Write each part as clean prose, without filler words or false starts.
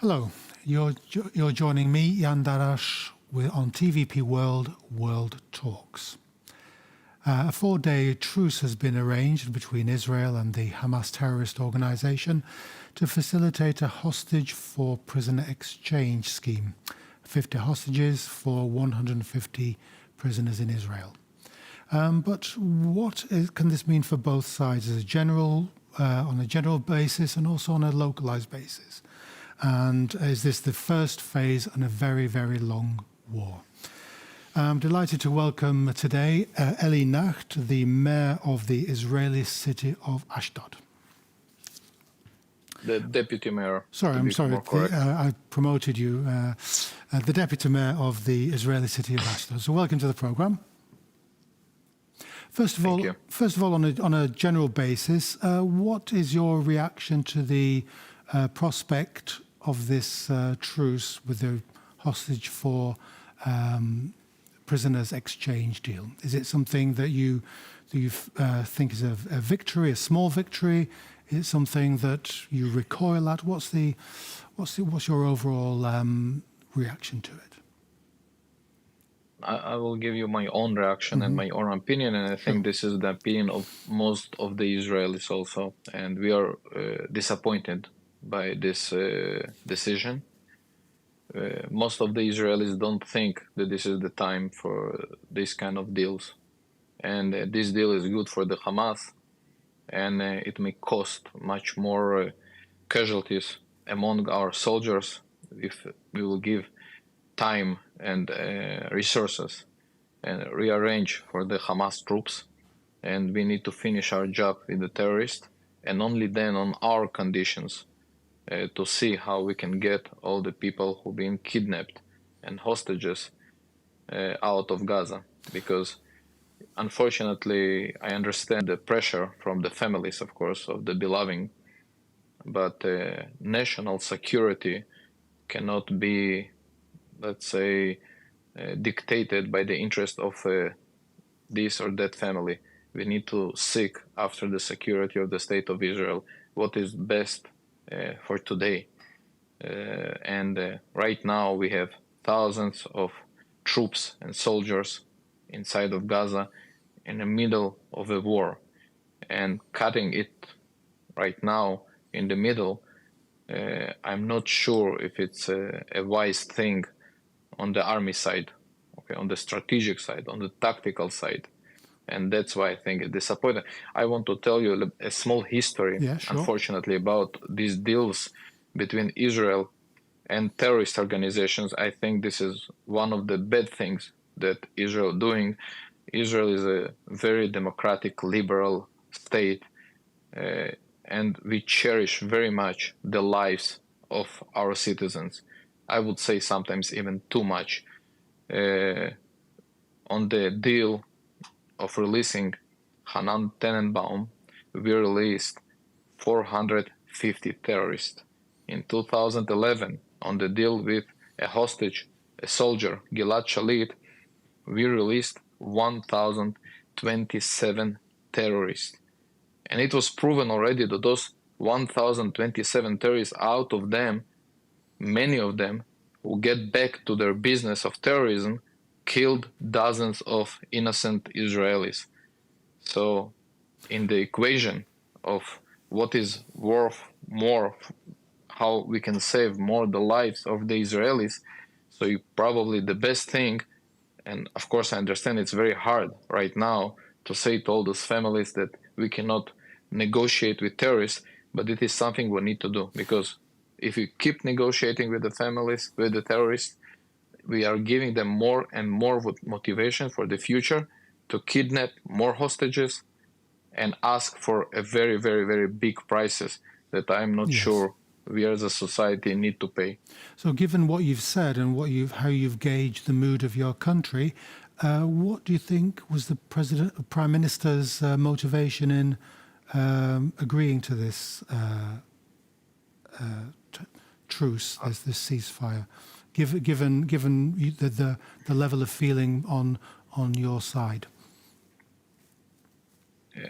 Hello, you're joining me, Jan Darash, on TVP World Talks. A 4-day truce has been arranged between Israel and the Hamas terrorist organization to facilitate a hostage for prisoner exchange scheme. 50 hostages for 150 prisoners in Israel. But what can this mean for both sides on a general basis and also on a localized basis? And is this the first phase in a very, very long war? I'm delighted to welcome today Eli Nacht, the mayor of the Israeli city of Ashdod. The deputy mayor. Sorry, I promoted you. The deputy mayor of the Israeli city of Ashdod. So welcome to the program. First of all, on a general basis, what is your reaction to the prospect of this truce with the hostage for prisoners exchange deal? Is it something that you think is a victory, a small victory? Is it something that you recoil at? What's your overall reaction to it? I will give you my own reaction and my own opinion, and I think this is the opinion of most of the Israelis also, and we are disappointed by this decision. Most of the Israelis don't think that this is the time for this kind of deals, and this deal is good for the Hamas, and it may cost much more casualties among our soldiers if we will give time and resources and rearrange for the Hamas troops, and we need to finish our job with the terrorists, and only then on our conditions to see how we can get all the people who've been kidnapped and hostages out of Gaza. Because unfortunately, I understand the pressure from the families, of course, of the beloved, but national security cannot be, let's say, dictated by the interest of this or that family. We need to seek after the security of the state of Israel, what is best for today. And right now we have thousands of troops and soldiers inside of Gaza in the middle of a war, and cutting it right now in the middle, I'm not sure if it's a wise thing on the army side, okay, on the strategic side, on the tactical side. And that's why I think it's disappointing. I want to tell you a small history, unfortunately, about these deals between Israel and terrorist organizations. I think this is one of the bad things that Israel doing. Israel is a very democratic, liberal state, and we cherish very much the lives of our citizens. I would say sometimes even too much. On the deal of releasing Hanan Tenenbaum, we released 450 terrorists. In 2011, on the deal with a hostage, a soldier, Gilad Shalit, we released 1,027 terrorists. And it was proven already that those 1,027 terrorists, out of them, many of them who get back to their business of terrorism, killed dozens of innocent Israelis. So in the equation of what is worth more, how we can save more the lives of the Israelis, so probably the best thing, and of course I understand it's very hard right now to say to all those families that we cannot negotiate with terrorists, but it is something we need to do, because if we keep negotiating with the families, with the terrorists, we are giving them more and more motivation for the future to kidnap more hostages and ask for a very, very, very big prices that I'm not sure we as a society need to pay. So given what you've said and how you've gauged the mood of your country, what do you think was the Prime Minister's motivation in agreeing to this truce, this ceasefire? Given the level of feeling on your side?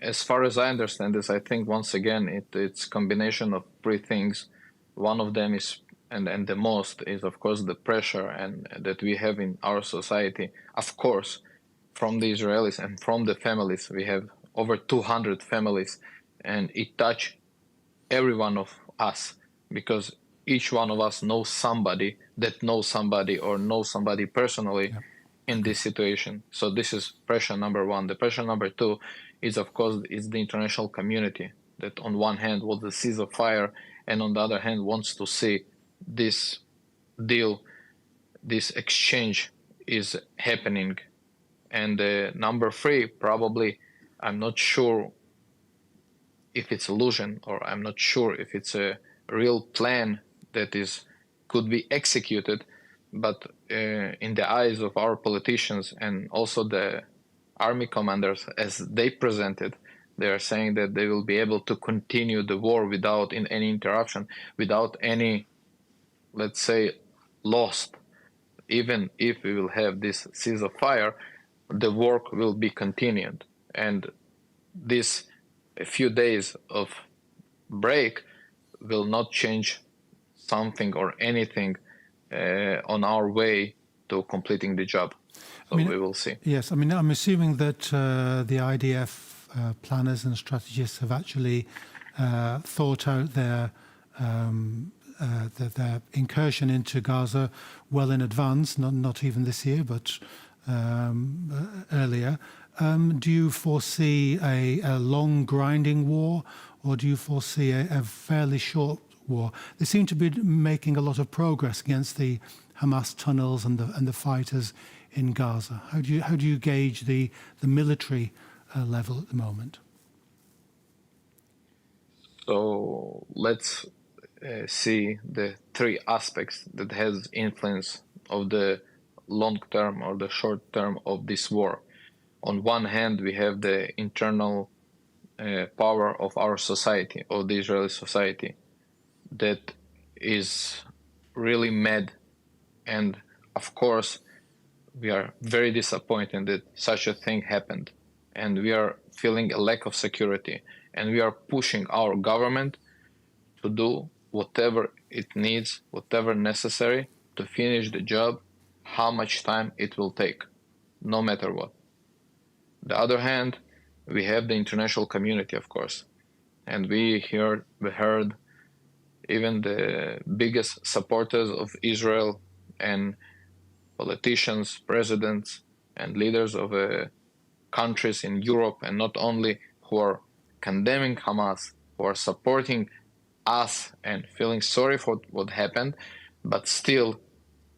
As far as I understand this, I think once again it's combination of three things. One of them is and the most is, of course, the pressure and that we have in our society, of course, from the Israelis and from the families. We have over 200 families, and it touch every one of us, because each one of us knows somebody that knows somebody or knows somebody personally in this situation. So this is pressure number one. The pressure number two is, of course, is the international community that on one hand wants the ceasefire, and on the other hand wants to see this deal, this exchange is happening. And number three, probably, I'm not sure if it's illusion, or I'm not sure if it's a real plan that could be executed, but in the eyes of our politicians and also the army commanders, as they presented, they are saying that they will be able to continue the war without any interruption, without any, let's say, lost. Even if we will have this ceasefire, the work will be continued. And this few days of break will not change something or anything on our way to completing the job. So we will see. Yes, I mean, I'm assuming that the IDF planners and strategists have actually thought out their incursion into Gaza well in advance, not even this year, but earlier. Do you foresee a long grinding war, or do you foresee a fairly short war? They seem to be making a lot of progress against the Hamas tunnels and the fighters in Gaza. How do you gauge the military level at the moment? So let's see the three aspects that has influence of the long term or the short term of this war. On one hand, we have the internal power of our society, of the Israeli society, that is really mad. And of course, we are very disappointed that such a thing happened. And we are feeling a lack of security. And we are pushing our government to do whatever it needs, whatever necessary to finish the job, how much time it will take, no matter what. The other hand, we have the international community, of course, and we heard even the biggest supporters of Israel and politicians, presidents, and leaders of countries in Europe, and not only, who are condemning Hamas, who are supporting us and feeling sorry for what happened, but still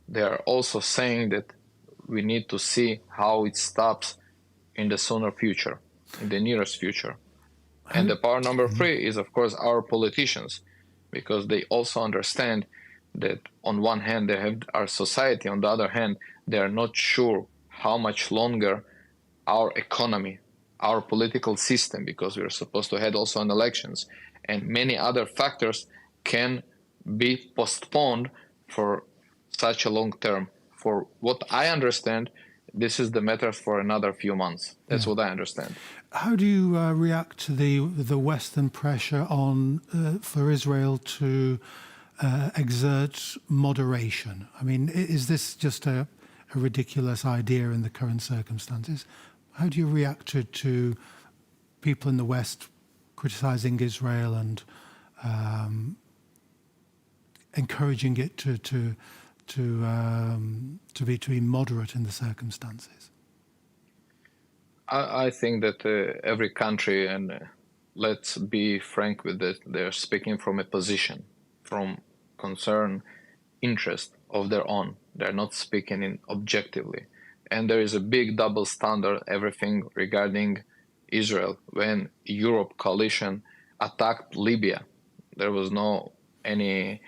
they are also saying that we need to see how it stops in the sooner future, in the nearest future. And the power number three is, of course, our politicians, because they also understand that on one hand they have our society, on the other hand they are not sure how much longer our economy, our political system, because we are supposed to head also on elections, and many other factors can be postponed for such a long term. For what I understand, this is the matter for another few months. That's what I understand. How do you react to the Western pressure on for Israel to exert moderation? I mean, is this just a ridiculous idea in the current circumstances? How do you react to people in the West criticizing Israel and encouraging it to be moderate in the circumstances? I think that every country, and let's be frank with it, they're speaking from a position, from concern, interest of their own. They're not speaking in objectively. And there is a big double standard, everything regarding Israel. When Europe coalition attacked Libya, there was no any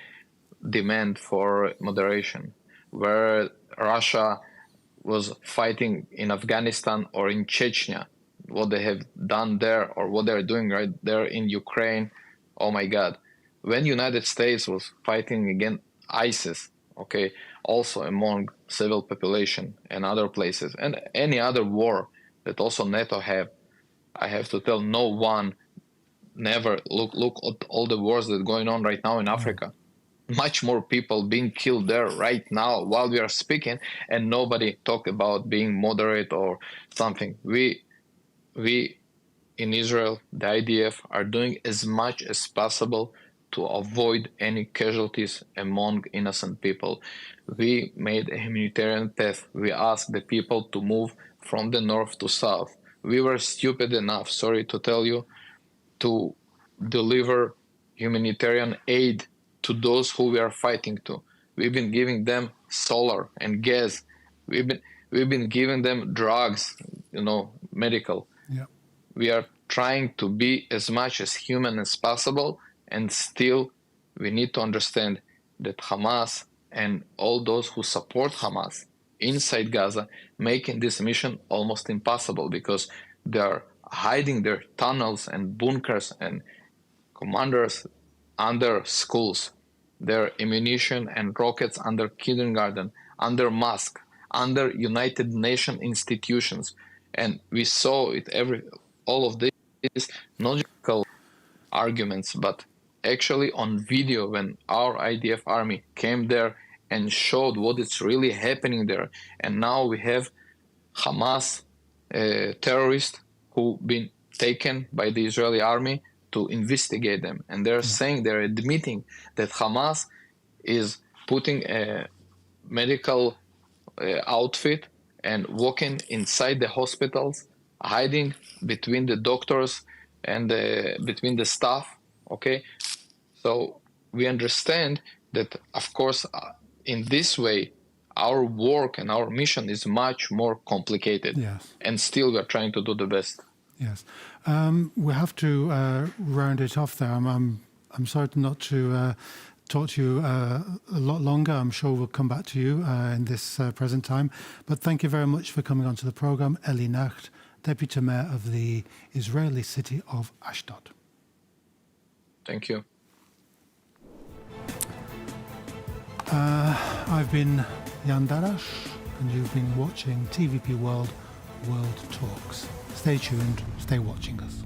demand for moderation. Where Russia was fighting in Afghanistan or in Chechnya, what they have done there or what they're doing right there in Ukraine, oh my God. When United States was fighting against ISIS, okay, also among civil population and other places, and any other war that also NATO have, I have to tell no one, never look at all the wars that are going on right now in Africa. much more people being killed there right now while we are speaking, and nobody talk about being moderate or something. We in Israel, the IDF, are doing as much as possible to avoid any casualties among innocent people. We made a humanitarian path. We asked the people to move from the north to south. We were stupid enough, sorry to tell you, to deliver humanitarian aid to those who we are fighting to. We've been giving them solar and gas. We've been giving them drugs, medical. Yeah. We are trying to be as much as human as possible, and still we need to understand that Hamas and all those who support Hamas inside Gaza making this mission almost impossible, because they are hiding their tunnels and bunkers and commanders under schools, their ammunition and rockets under kindergarten, under mosque, under United Nations institutions. And we saw it all of these not just arguments, but actually on video when our IDF army came there and showed what is really happening there. And now we have Hamas terrorists who been taken by the Israeli army to investigate them. And they're saying, they're admitting that Hamas is putting a medical outfit and walking inside the hospitals, hiding between the doctors and between the staff. Okay, so we understand that, of course, in this way, our work and our mission is much more complicated. Yes. And still, we are trying to do the best. Yes. We have to round it off there. I'm sorry not to talk to you a lot longer. I'm sure we'll come back to you in this present time. But thank you very much for coming onto the program. Eli Nacht, Deputy Mayor of the Israeli city of Ashdod. Thank you. I've been Jan Darash, and you've been watching TVP World Talks. Stay tuned, stay watching us.